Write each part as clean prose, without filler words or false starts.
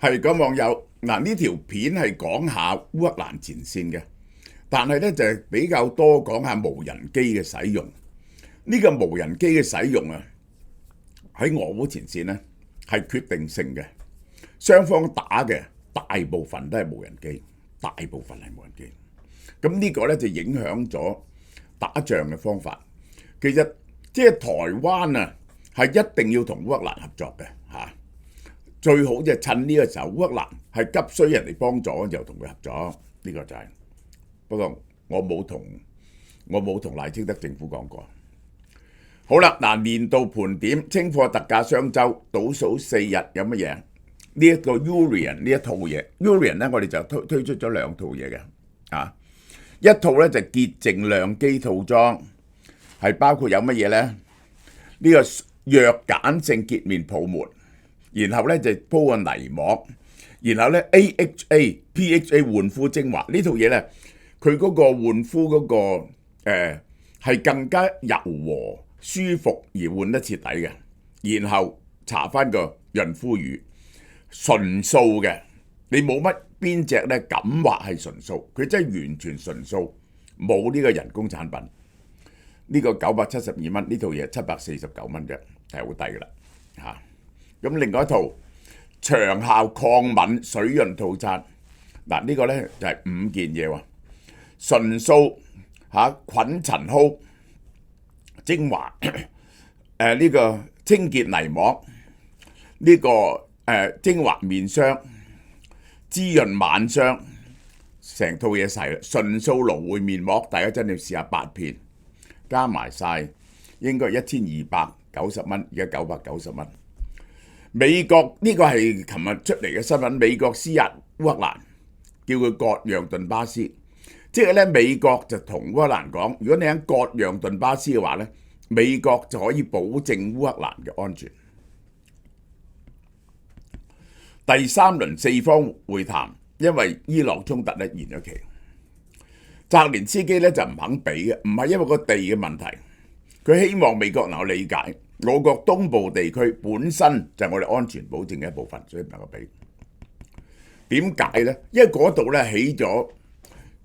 係咁網友嗱，呢條片係講下烏克蘭前線嘅，但係咧就係比較多講下無人機嘅使用。呢個無人機嘅使用啊，喺俄烏前線咧係決定性嘅。雙方打嘅大部分都係無人機，大部分係無人機。咁呢個咧就影響咗打仗嘅方法。其實即係台灣啊，係一定要同烏克蘭合作嘅嚇。最好就趁呢個時候，烏克蘭係急需人哋幫助就同佢合作，呢個就係。不過我冇同賴清德政府講過。好啦，嗱，年度盤點，清貨特價雙週倒數4日有乜嘢？呢一個 Urian 呢一套嘢 ，Urian 咧我哋就推出咗2套嘢嘅，啊，一套咧就潔淨亮肌套裝，係包括有乜嘢咧？呢個弱鹼性潔面泡沫，然後咧就鋪個泥膜，然後咧 AHA、PHA 換膚精華呢套嘢咧，佢嗰個換膚嗰個係更加柔和舒服而換得徹底嘅，然後搽翻個潤膚乳，純素嘅，你冇乜邊隻咧敢話係純素，佢真係完全純素，冇呢個人工產品。呢個972蚊，呢套嘢749蚊啫，係好低噶啦嚇。咁另外一套長效抗敏水潤套餐，嗱呢個咧就係5件嘢喎，純素菌塵蒿精華，呢個清潔泥膜，呢個精華面霜，滋潤晚霜，成套嘢晒啦。純素蘆薈面膜，大家真係要試下8片，加埋晒應該1290蚊，而家990蚊。美國呢個係琴日出嚟嘅新聞，美國施壓烏克蘭，叫佢割讓頓巴斯，即係咧美國就同烏克蘭講，如果你肯割讓頓巴斯嘅話咧，美國就可以保證烏克蘭嘅安全。第3輪4方會談，因為伊朗衝突咧延咗期，澤連斯基咧就唔肯俾嘅，唔係因為個地嘅問題，佢希望美國能夠理解我國東部地區本身就係我哋安全保證嘅一部分，所以唔能夠俾。點解呢？因為嗰度咧起咗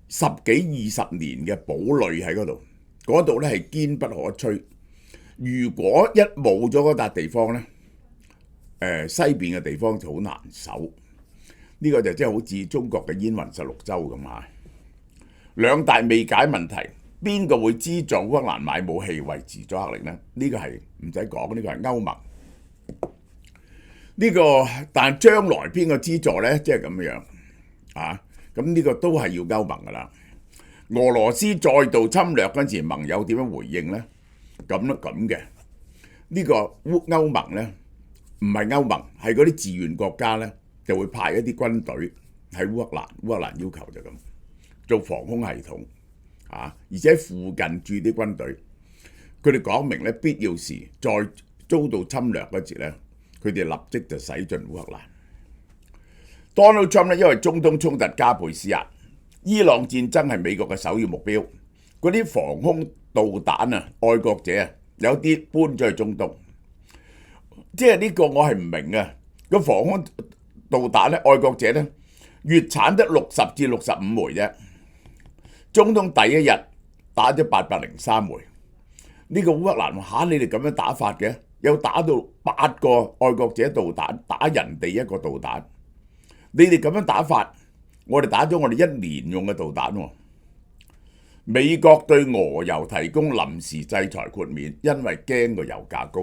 10幾20年嘅堡壘喺嗰度，嗰度咧係堅不可摧。如果一冇咗嗰笪地方咧，西邊嘅地方就好難守。呢個就即係好似中國嘅燕雲16州咁啊！兩大未解問題，邊個會資助烏克蘭買武器維持阻嚇力呢？呢個係唔使講，呢個係歐盟。呢個但將來邊個資助呢？即係咁樣啊！咁呢個都係要歐盟噶啦。俄羅斯再度侵略嗰陣時，盟友點樣回應呢？咁嘅呢個歐盟呢，唔係歐盟，係嗰啲自願國家呢，就會派一啲軍隊喺烏克蘭。烏克蘭要求就咁做防空系統啊，而且附近駐啲軍隊，佢哋講明咧必要時再遭到侵略嗰時咧，佢哋立即就使進烏克蘭。Donald Trump 咧因為中東衝突加倍施壓，伊朗戰爭係美國嘅首要目標。嗰啲防空導彈啊，愛國者啊，有啲搬咗去中東。即係呢個我係唔明啊！個防空導彈咧，愛國者咧月產得60至65枚啫。中東第一日打咗803枚。呢個烏克蘭話你哋咁樣打法嘅，有打到8個愛國者導彈打人哋1個導彈。你哋咁樣打法，我哋打咗我哋1年用嘅導彈喎。美國對俄油提供臨時制裁豁免，因為驚個油價高。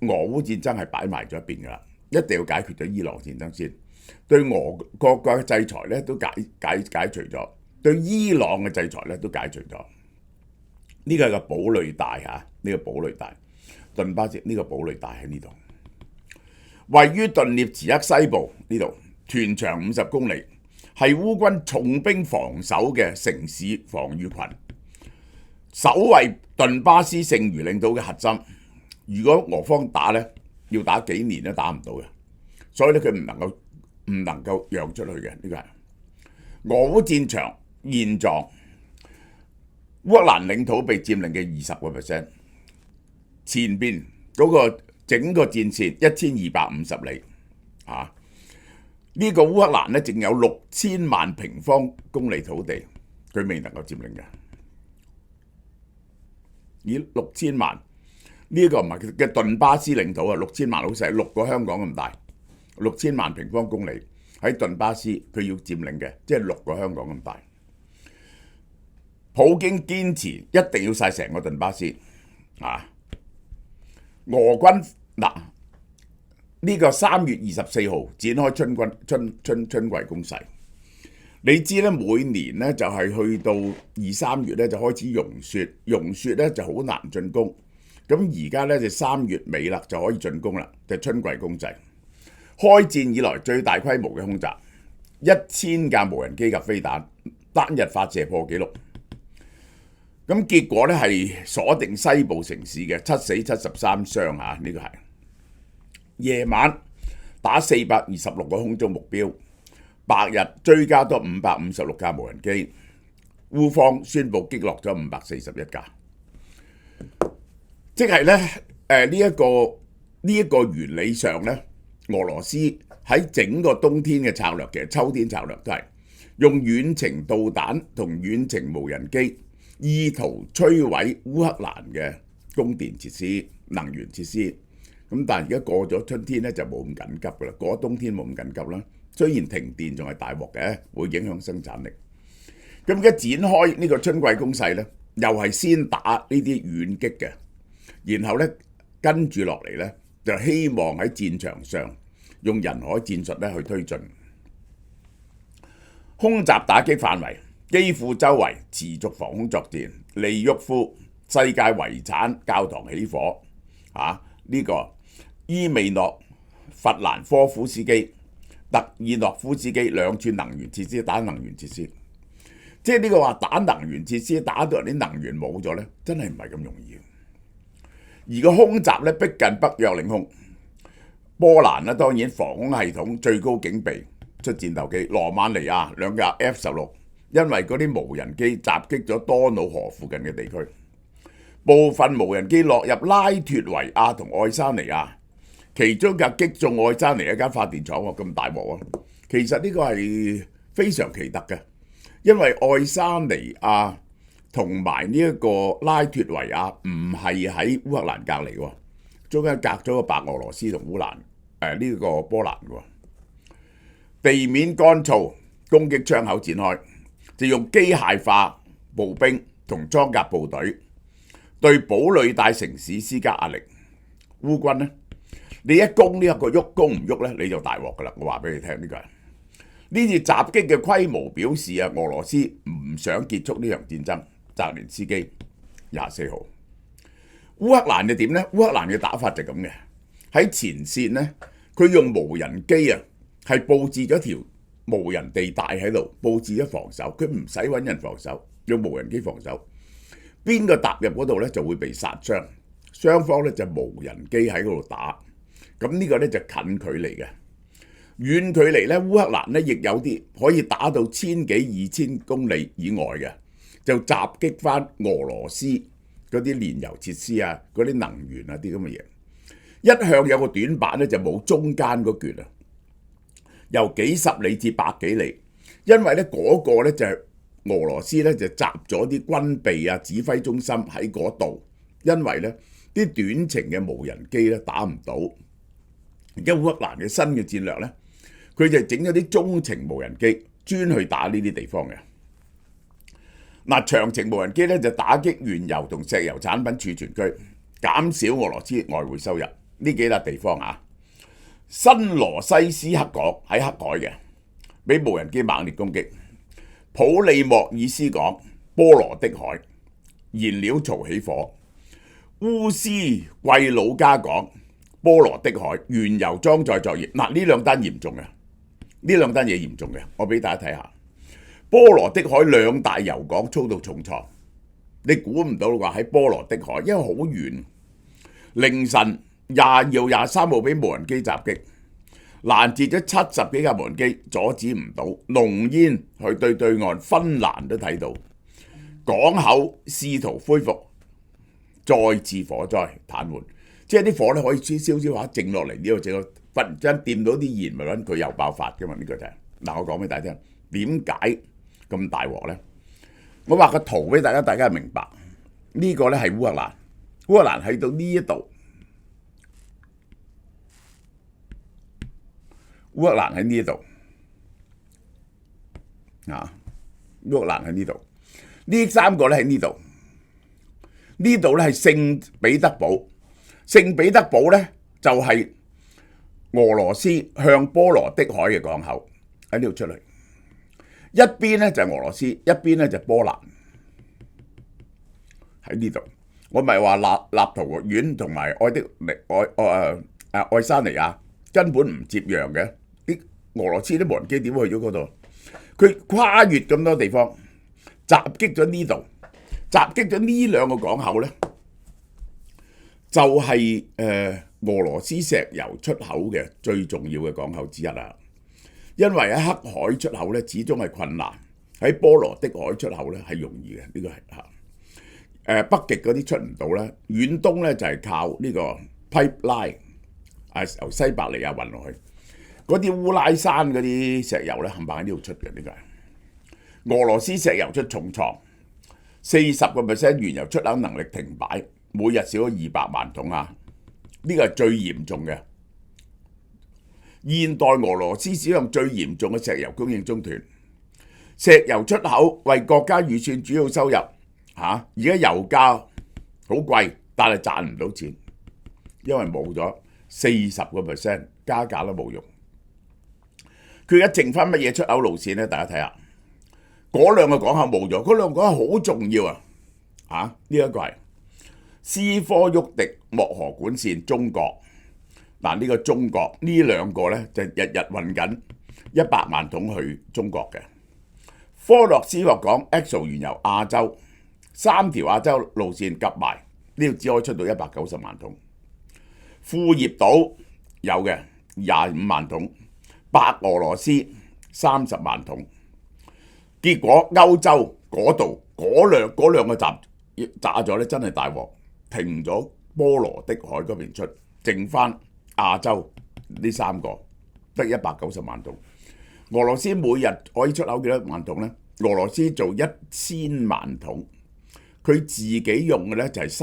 俄烏戰爭係擺埋咗一邊㗎啦，一定要解決咗伊朗戰爭先。對俄各國嘅制裁咧都解除咗，對伊朗嘅制裁咧都解除咗。呢個係個堡壘帶嚇，呢個堡壘帶頓巴斯呢個堡壘帶喺呢度，位於頓涅茨克西部呢度，全長50公里，係烏軍重兵防守嘅城市防禦群，守衛頓巴斯剩餘領土嘅核心。如果俄方打咧，要打幾年都打唔到嘅，所以咧佢唔能夠讓出去嘅。呢個係俄烏戰場現狀，烏克蘭領土被佔領嘅20%，前邊嗰個整個戰線1250里啊，呢個烏克蘭咧，淨有6000萬平方公里土地，佢未能夠佔領嘅。咦，6000萬呢個唔係佢嘅頓巴斯領土啊，6000萬好細，6個香港咁大，6000萬平方公里喺頓巴斯，佢要佔領嘅，即係6個香港咁大。普京堅持一定要晒成個頓巴斯啊！俄軍嗱呢個3月24號展開春季攻勢，你知咧每年咧就係去到2、3月咧就開始融雪咧就好難進攻，咁而家咧就3月尾啦就可以進攻啦，就春季攻勢。開戰以來最大規模嘅空襲，1000架無人機及飛彈單日發射破紀錄。咁結果咧係鎖定西部城市嘅7死73傷嚇，呢個係夜晚打426個空中目標，白日追加多556架無人機，烏方宣布擊落咗541架，即係咧呢一個原理上咧，俄羅斯喺整個冬天嘅策略，其實秋天策略都係用遠程導彈同遠程無人機，意圖摧毀烏克蘭嘅供電設施、能源設施。咁但係而家過咗春天咧就冇咁緊急噶啦，過咗冬天冇咁緊急啦。雖然停電仲係大鑊嘅，會影響生產力。咁而家展開呢個春季攻勢咧，又係先打呢啲遠擊嘅，然後咧跟住落嚟咧就希望喺戰場上用人海戰術咧去推進。空襲打擊範圍，基輔周圍持續防空作戰，利沃夫世界遺產教堂起火，呢個伊美諾、弗蘭科夫斯基、特爾諾夫斯基兩處能源設施打能源設施，即係呢個話打能源設施打到人啲能源冇咗咧，真係唔係咁容易。而個空襲咧逼近北約領空，波蘭咧當然防空系統最高警備出戰鬥機，羅馬尼亞2架 F-16。因為嗰啲無人機襲擊咗多瑙河附近嘅地區，部分無人機落入拉脫維亞同愛沙尼亞，其中架擊中愛沙尼亞一間發電廠喎，咁大鑊啊！其實呢個係非常奇特嘅，因為愛沙尼亞同埋呢一個拉脫維亞唔係喺烏克蘭隔離喎，中間隔咗個白俄羅斯同烏蘭呢個波蘭喎。地面乾燥，攻擊窗口展開。就用機械化步兵同裝甲部隊對堡壘帶城市施加壓力。烏軍呢，你一攻呢一個喐攻唔喐咧，你就大鑊噶啦！我話俾你聽，呢個係呢次襲擊嘅規模表示啊，俄羅斯唔想結束呢場戰爭。澤連斯基24號，烏克蘭就點呢？烏克蘭嘅打法就咁嘅，喺前線呢，佢用無人機啊，係佈置咗條無人地帶喺度，佈置咗防守，佢唔使揾人防守，用無人機防守。邊個踏入嗰度咧就會被殺傷，雙方咧就無人機喺嗰度打。咁呢個咧就近距離嘅，遠距離咧烏克蘭咧亦有啲可以打到1000幾2000公里以外嘅，就襲擊翻俄羅斯嗰啲煉油設施啊、嗰啲能源啊啲咁嘅嘢。一向有個短板咧就冇中間嗰橛啊。由幾十里至百幾里，因為咧嗰個咧就係俄羅斯咧就集咗啲軍備啊、指揮中心喺嗰度，因為咧啲短程嘅無人機咧打唔到。而家烏克蘭嘅新嘅戰略咧，佢就整咗啲中程無人機專去打呢啲地方嘅。嗱，長程無人機咧就打擊原油同石油產品儲存區，減少俄羅斯外匯收入。呢幾笪地方啊。新羅西斯克港喺黑海嘅，俾無人機猛烈攻擊。普利莫爾斯港、波羅的海燃料槽起火。烏斯季魯加港、波羅的海原油裝載作業。嗱，呢兩單嚴重嘅，呢兩單嘢嚴重嘅，我俾大家睇下。波羅的海2大油港遭到重創，你估唔到話喺波羅的海，因為好遠。凌晨20號、23號俾無人機襲擊，攔截咗70幾架無人機，阻止唔到。濃煙去對岸芬蘭都睇到，港口試圖恢復，再次火災癱瘓。即係啲火咧可以燒下靜落嚟，呢度整個忽然之間掂到啲鹽咪揾佢又爆發嘅嘛？呢個就係嗱，我講俾大家聽，點解咁大鑊咧？我畫個圖俾大家，大家明白呢個咧係烏克蘭，烏克蘭喺到呢一度，烏克蘭喺呢一度啊，烏克蘭喺呢度，呢三個咧喺呢度，呢度咧係聖彼得堡，聖彼得堡咧就係俄羅斯向波羅的海嘅港口喺呢度出嚟，一邊咧就係俄羅斯，一邊咧就係波蘭喺呢度。我咪話立陶宛同埋愛沙尼亞根本唔接壤嘅，啲俄羅斯啲無人機點去咗嗰度？佢跨越咁多地方，襲擊咗呢度，襲擊咗呢兩個港口咧，就係俄羅斯石油出口嘅最重要嘅港口之一啦。因為喺黑海出口咧始終係困難，喺波羅的海出口咧係容易嘅，呢個係嚇。北極嗰啲出唔到啦，遠東咧就係靠呢個 pipeline 由西伯利亞運落去，嗰啲烏拉山嗰啲石油咧冚唪唥喺呢度出嘅，呢個係俄羅斯石油出重創，40% 原油出口能力停擺，每日少咗200萬桶啊！呢個係最嚴重嘅，現代俄羅斯史上最嚴重嘅石油供應中斷，石油出口為國家預算主要收入。而家油價好貴，但係賺唔到錢，因為冇咗40%加價都冇用。佢而家剩翻乜嘢出口路線咧？大家睇下，嗰兩個港口冇咗，嗰兩個港口好重要啊！呢一個係斯科沃迪莫河管線中國，呢個中國呢兩個咧就日日運緊100萬桶去中國嘅。科洛斯沃港 EXO 原油亞洲。3條亞洲路線夾埋，呢度只可以出到190萬桶。庫頁島有嘅25萬桶，白俄羅斯30萬桶。結果歐洲嗰度嗰兩個炸咗咧，真係大鑊，停咗波羅的海嗰邊出，剩翻亞洲呢三個得190萬桶。俄羅斯每日可以出口幾多萬桶呢？俄羅斯做1000萬桶。佢自己用嘅咧就係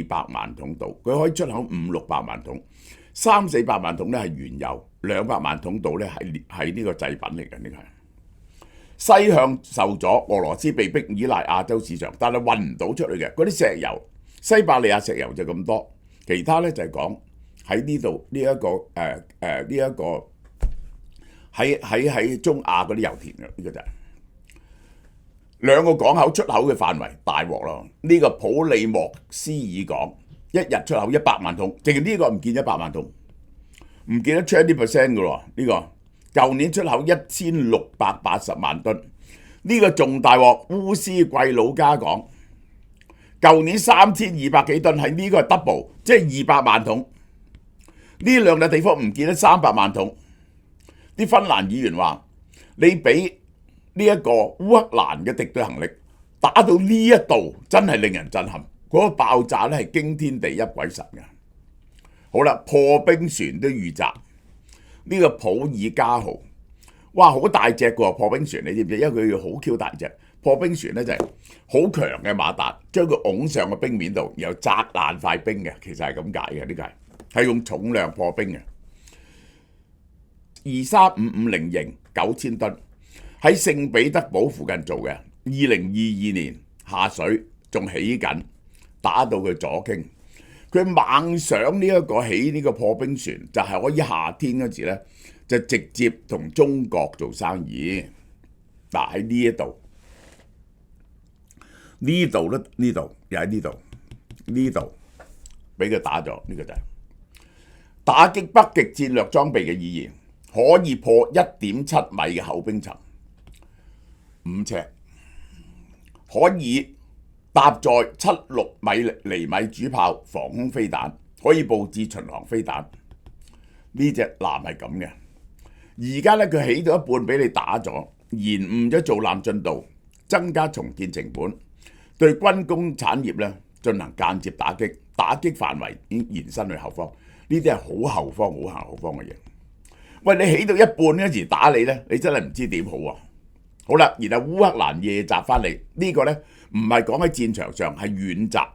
300-400萬桶度，佢可以出口500-600萬桶，300-400萬桶咧係原油，200萬桶度咧係呢個製品嚟嘅，呢個係西向受阻，俄羅斯被迫依賴亞洲市場，但係運唔到出去嘅嗰啲石油，西伯利亞石油就咁多，其他咧就係講喺呢度呢一個喺中亞嗰啲油田嘅，呢個就係。兩個港口出口嘅範圍大鑊咯，呢個普利莫斯爾港一日出口100萬桶，淨係呢個唔見100萬桶，唔見得 20% 嘅喎，呢個舊年出口1680萬噸，呢個仲大鑊。烏斯季魯加港舊年3200幾噸，係呢個係 double， 即係200萬桶。呢兩個地方唔見得300萬桶。啲芬蘭議員話：你俾呢一個烏克蘭嘅敵對行力打到呢一度，真係令人震撼。嗰個爆炸咧係驚天地泣鬼神嘅。好啦，破冰船都遇襲，呢個普爾加號，哇，好大隻個破冰船，你知唔知？因為佢好 Q 大隻，破冰船咧就係好強嘅馬達，將佢拱上個冰面度，然後砸爛塊冰嘅。其實係咁解嘅，呢個係用重量破冰嘅。23550型9000噸。喺聖彼得堡附近做嘅，2022年下水仲起緊，打到佢左傾。佢猛想呢一個起呢個破冰船，就係可以夏天嗰時咧，就直接同中國做生意。喺呢一度，呢度咧，呢度又喺呢度，呢度俾佢打咗，呢個就係打擊北極戰略裝備嘅意義，可以破1.7米嘅厚冰層。5尺，可以搭載76厘米主炮防空飛彈，可以佈置巡航飛彈。呢隻艦係咁嘅。而家咧佢起到一半俾你打咗，延誤咗造艦進度，增加重建成本，對軍工產業咧進行間接打擊，打擊範圍已經延伸去後方。呢啲係好後方、好後方嘅嘢。喂，你起到一半嗰時打你呢，你真係唔知點好啊！好啦，然後烏克蘭夜襲翻嚟，呢個呢唔係講喺戰場上，係遠襲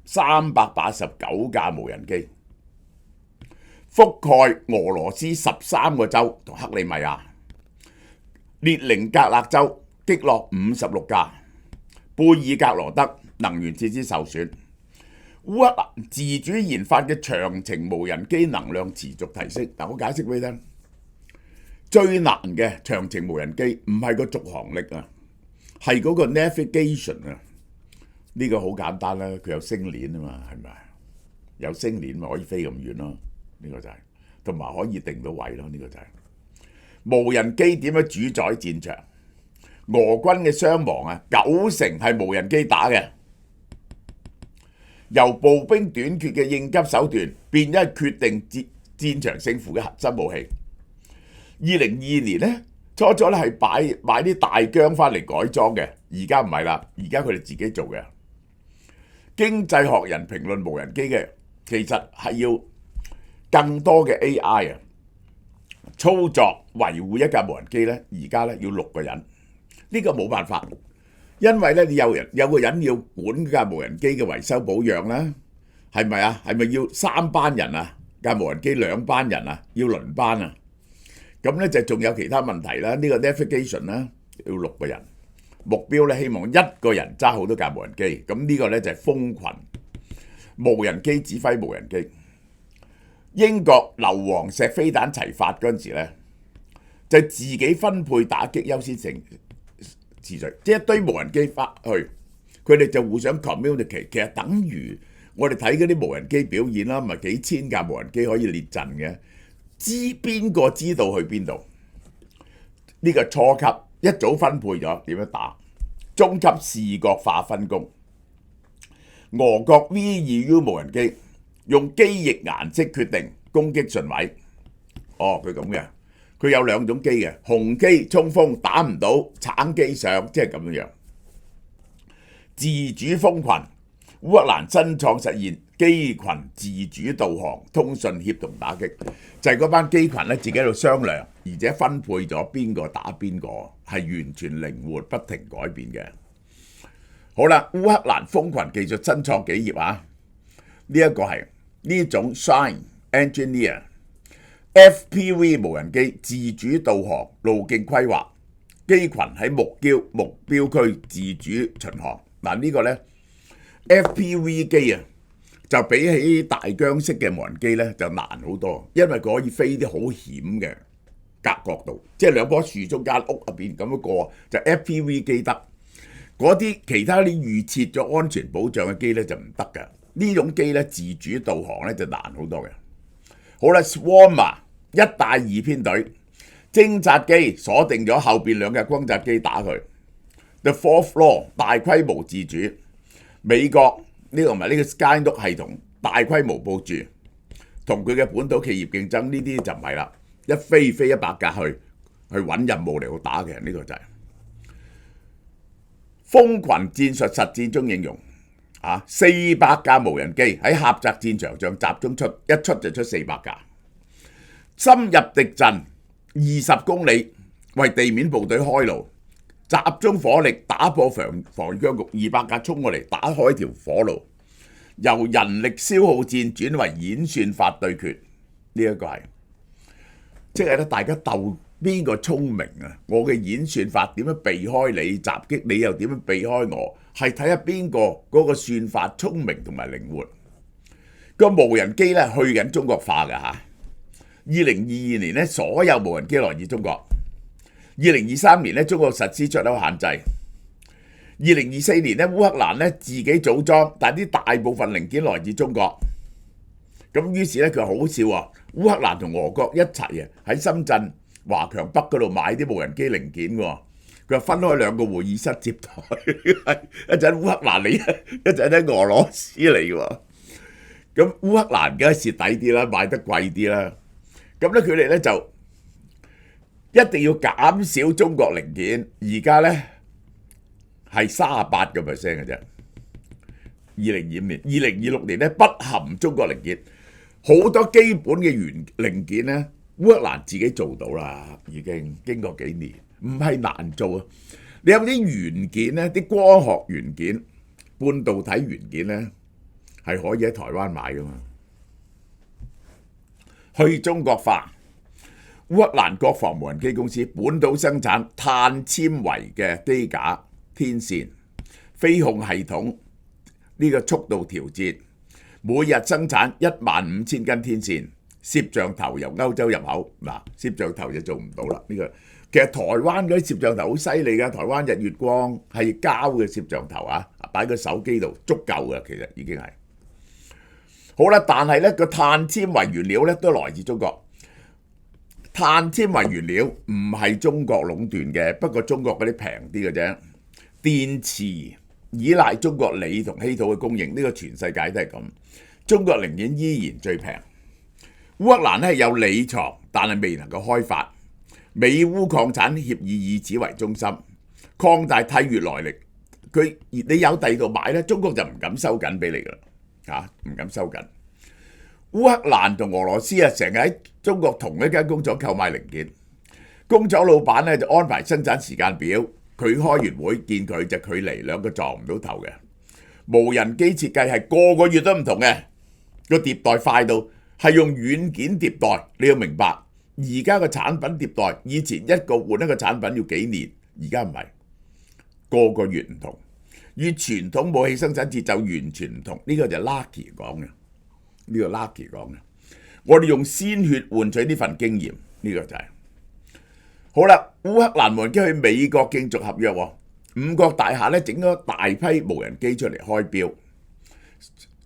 389架無人機，覆蓋俄羅斯13個州同克里米亞、列寧格勒州擊落56架，貝爾格羅德能源設施受損。烏克蘭自主研發嘅長程無人機能量持續提升。嗱，我解釋俾你聽，最難嘅長程無人機唔係個續航力啊，係嗰個 navigation 啊。呢個好簡單啦，佢有星鏈啊嘛，係咪？有星鏈咪可以飛咁遠咯。呢個就係，同埋可以定到位咯。呢個就係無人機點樣主宰戰場？俄軍嘅傷亡啊，90%係無人機打嘅。由步兵短缺嘅應急手段變咗決定戰場勝負嘅核心武器。2022年呢，初咧係買啲大疆翻嚟改裝嘅，而家唔係啦，而家佢哋自己做嘅。經濟學人評論無人機嘅，其實係要更多嘅 AI 啊，操作維護一架無人機呢，而家呢要6個人，呢個冇辦法。因為咧，你有個人要管架無人機嘅維修保養啦，係咪啊？係咪要3班人啊？架無人機2班人啊，要輪班啊？咁咧就仲有其他問題啦。呢個 navigation 啦，要6個人，目標咧希望1個人揸好多架無人機。咁呢個咧就係蜂群無人機指揮無人機。英國硫磺石飛彈齊發嗰陣時咧，就自己分配打擊優先性。即係一堆無人機翻去，佢哋就互相 communicate， 其實等於我哋睇嗰啲無人機表演啦，咪幾千架無人機可以列陣嘅，知邊個知道去邊度？呢個初級一早分配咗點樣打，中級視覺化分工。俄國 V2U 無人機用機翼顏色決定攻擊順位。哦，佢咁嘅。佢有2種機嘅，紅機衝鋒打唔到，橙機上，即係咁樣。自主蜂群，烏克蘭新創實現機群自主導航、通訊協同打擊，就係嗰班機群咧自己喺度商量，而且分配咗邊個打邊個，係完全靈活不停改變嘅。好啦，烏克蘭蜂群技術新創幾頁啊？呢一個係呢種 Shine Engineer。FPV 無人機自主導航、路徑規劃，機群喺目標區自主巡航。嗱，呢個呢 FPV 機啊，就比起大疆式嘅無人機呢就難好多，因為佢可以飛啲好險嘅隔角度，即係2棵樹中間屋入邊咁樣過，就 FPV 機得。嗰啲其他啲預設咗安全保障嘅機呢就唔得㗎。呢種機呢自主導航呢就難好多嘅。好啦 ，Swarmer 1帶2編隊，偵察機鎖定咗後邊2架轟炸機打佢。The Fourth Law 大規模自主，美國呢個同埋呢個 Skynet 系統大規模部署，同佢嘅本土企業競爭，呢啲就唔係啦，一飛100架去揾任務嚟到打嘅，呢個就係蜂群戰術實戰中應用。400架無人機喺狹窄戰場上集中出，一出就出400架，深入敵陣20公里，為地面部隊開路，集中火力打破防禦僵局，200架衝過嚟打開條火路，由人力消耗戰轉為演算法對決。呢一個係即係咧，大家鬥邊個聰明啊！我嘅演算法點樣避開你襲擊，你又點樣避開我？係睇下邊個嗰個算法聰明同埋靈活。個無人機咧去緊中國化㗎嚇。2022年咧，所有無人機來自中國。2023年咧，中國實施出口限制。2024年咧，烏克蘭咧自己組裝，但係啲大部分零件來自中國。咁於是咧，佢好笑喎，烏克蘭同俄國一齊啊喺深圳華強北嗰度買啲無人機零件喎。佢分開2個會議室接台，一陣烏克蘭嚟，一陣咧俄羅斯嚟喎。咁烏克蘭梗係蝕底啲啦，買得貴啲啦。咁咧佢哋咧就一定要減少中國零件，而家咧係38%嘅啫。2025年、2026年咧不含中國零件。好多基本嘅零件咧，烏克蘭自己做到啦，已經經過幾年，唔係難做啊。你有啲元件咧，啲光學元件、半導體元件咧，係可以喺台灣買噶嘛。去中國化，烏克蘭國防無人機公司本土生產碳纖維嘅機架、天線、飛控系統，呢個速度調節，每日生產15000斤天線，攝像頭由歐洲入口。嗱，攝像頭就做唔到啦。呢個其實台灣嗰啲攝像頭好犀利㗎，台灣日月光係膠嘅攝像頭啊，擺個手機度足夠㗎，其實已經係好啦。但係咧個碳纖維原料咧都來自中國，碳纖維原料唔係中國壟斷嘅，不過中國嗰啲平啲嘅啫。電池依賴中國鋰同稀土嘅供應，呢個全世界都係咁。中國零件依然最平。烏克蘭咧有鋰藏，但係未能夠開發。美烏礦產協議以此為中心，擴大替越來歷。你有第二度買咧，中國就唔敢收緊俾你噶啦，唔敢收緊。烏克蘭同俄羅斯成日喺中國同一間工廠購買零件，工廠老闆咧就安排生產時間表，佢開完會見佢就距離兩個撞唔到頭嘅。無人機設計係個個月都唔同嘅，個迭代快到係用軟件迭代。你要明白，而家個產品迭代，以前一個換一個產品要幾年，而家唔係，個個月唔同，與傳統武器生產節奏完全唔同。呢個就係 Lucky 講嘅，呢個 Lucky 講嘅。我哋用鮮血換取呢份經驗，呢個就係好啦。烏克蘭無人機去美國競逐合約喎，五角大廈咧整咗大批無人機出嚟開標，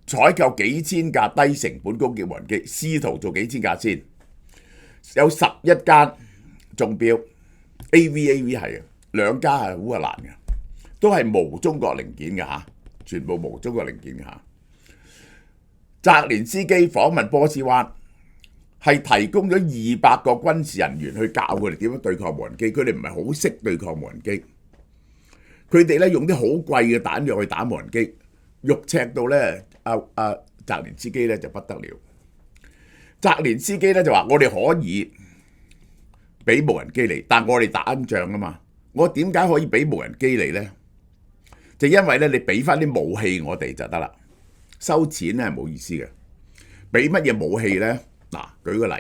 採購幾千架低成本攻擊無人機，試圖做幾千架先，有11間中標 ，AV 係2家係烏克蘭嘅，都係無中國零件嘅嚇，全部無中國零件嘅嚇。澤連斯基訪問波斯灣，係提供咗200個軍事人員去教佢哋點樣對抗無人機，佢哋唔係好識對抗無人機，佢哋咧用啲好貴嘅彈藥去打無人機，肉赤到咧澤連斯基咧就不得了。澤連斯基咧就話：我哋可以俾無人機嚟，但我哋打仗啊嘛，我點解可以俾無人機嚟咧？就因為咧你俾翻啲武器我哋就得啦，收錢咧係冇意思嘅。俾乜嘢武器咧？嗱，舉個例，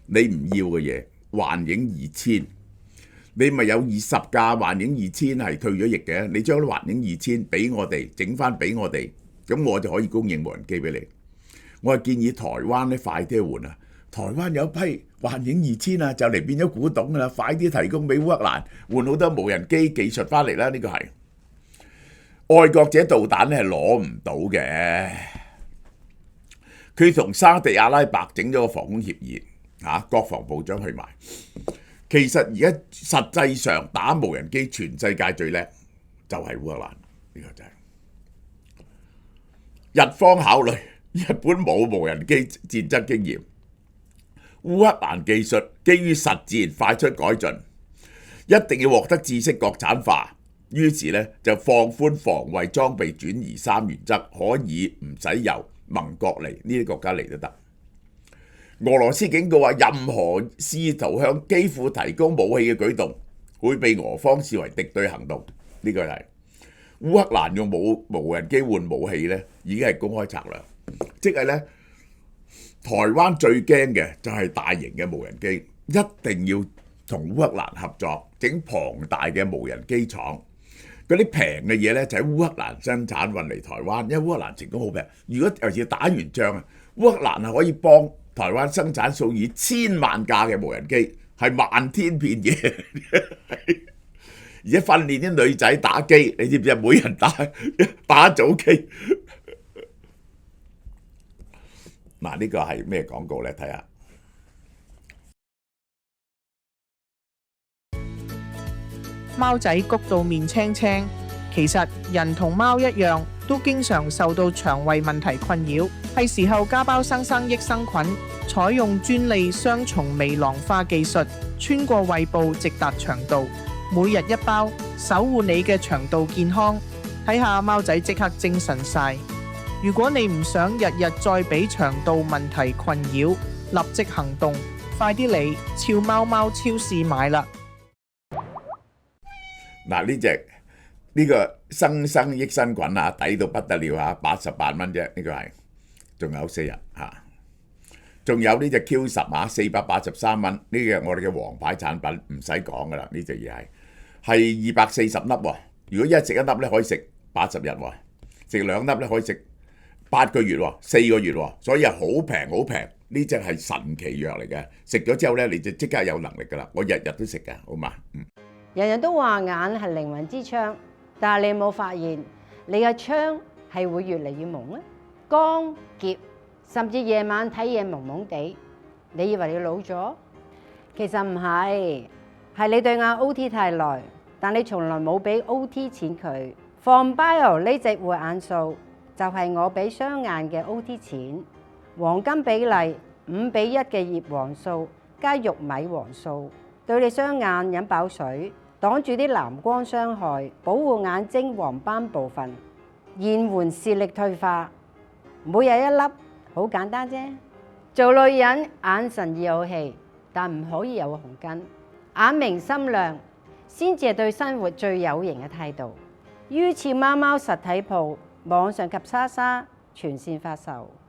你唔要嘅嘢，幻影2000，你咪有20架幻影2000係退咗役嘅，你將啲幻影2000俾我哋，整翻俾我哋，咁我就可以供應無人機俾你。我係建議台灣咧快啲去換啊！台灣有批幻影2000啊，就嚟變咗古董噶啦，快啲提供俾烏克蘭換好多無人機技術翻嚟啦！呢個係愛國者導彈咧係攞唔到嘅。佢同沙地阿拉伯整咗個防空協議，國防部長去埋。其實而家實際上打無人機全世界最叻就係烏克蘭，呢個就係日方考慮。日本冇無人機戰爭經驗，烏克蘭技術基於實戰快速改進，一定要獲得知識國產化。於是咧就放寬防衛裝備轉移3原則，可以唔使由盟國嚟，呢啲國家嚟都得。俄羅斯警告話，任何試圖向基輔提供武器嘅舉動，會被俄方視為敵對行動。呢個係烏克蘭用無人機換武器咧，已經係公開策略。即係咧，台灣最驚嘅就係大型嘅無人機，一定要同烏克蘭合作，整龐大嘅無人機廠。嗰啲平嘅嘢咧就喺烏克蘭生產運嚟台灣，因為烏克蘭成功好平。如果尤其是打完仗啊，烏克蘭係可以幫台灣生產數以千萬架嘅無人機，係漫天遍野，而且訓練啲女仔打機，你知唔知啊？每人打一組機。嗱，呢個係咩廣告咧？睇下。貓仔谷到面青青，其實人同貓一樣，都經常受到腸胃問題困擾，係時候家胞生生益生菌，採用專利雙重微囊化技術，穿過胃部直達腸道，每日一包，守護你嘅腸道健康。睇下貓仔即刻精神晒。如果你唔想日日再俾腸道問題困擾，立即行動，快啲嚟俏貓貓超市買啦！嗱，呢個生生益生菌啊，抵到不得了啊，88蚊啫，呢個係，仲有4日嚇。仲有呢隻 Q10啊，483蚊，呢個我哋嘅王牌產品，唔使講噶啦，呢隻嘢係240粒喎。如果一食一粒咧，可以食80日喎，食2粒咧可以食8個月喎，4個月喎，所以係好平好平。呢隻係神奇藥嚟嘅，食咗之後咧，你就即刻有能力噶啦。我日日都食嘅，好嘛？人人都話眼係靈魂之窗，但係你有冇發現你嘅窗係會越嚟越朦咧？光澀，甚至夜晚睇嘢朦朦地，你以為你老咗？其實唔係，係你對眼 OT 太耐，但你從來冇俾 OT 錢佢。ForBio 呢隻護眼素就係我俾雙眼嘅 OT 錢，黃金比例5:1嘅葉黃素加玉米黃素，對你雙眼飲飽水，擋住啲藍光傷害，保護眼睛黃斑部分，延緩視力退化。每日一粒，好簡單啫。做女人眼神要有氣，但唔可以有紅筋。眼明心亮，先至係對生活最有型嘅態度。於俏貓貓實體鋪、網上及莎莎全線發售。